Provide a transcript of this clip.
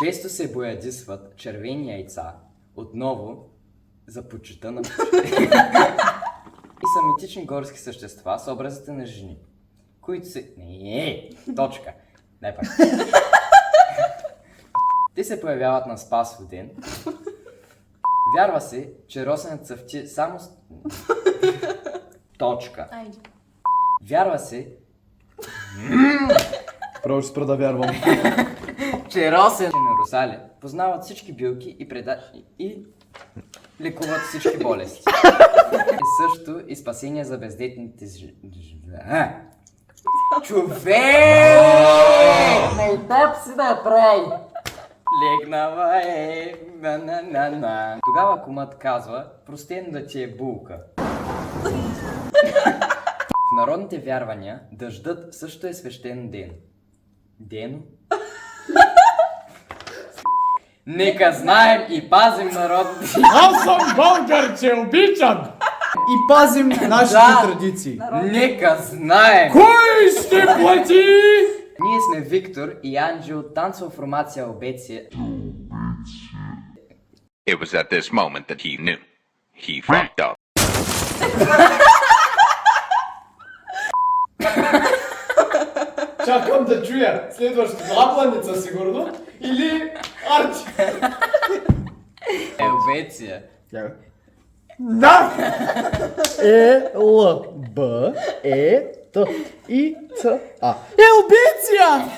Често се боядисват червени яйца, отново за почита на и са митични горски същества с образите на жени, които се... Не, точка. Не пак. Те се появяват на Спасов ден. Вярва се, че Росенец цъфти само с... Точка. Айде. Вярва се, Право ще спра да вярвам. че Росен и Русале познават всички билки и лекуват всички болести. И също и спасение за бездетните Човек! Не и теб си да я прави. Легнава е, на. Тогава кумът казва, простен да ти е булка. В народните вярвания дъждът също е свещен ден. Ден? Нека знаем и пазим народните... Аз съм българче, обичам! И пазим нашите традиции. Нека знаем! Кой ще плати? Ние сме Виктор и Анджи от танцова формация Обеция. It was at this moment that he knew. He fucked up. Чакам да чуя следващата лапланица сигурно или Арчи. Обеция. Да! Л, Б, Т, И, Ц, А. Елбиция!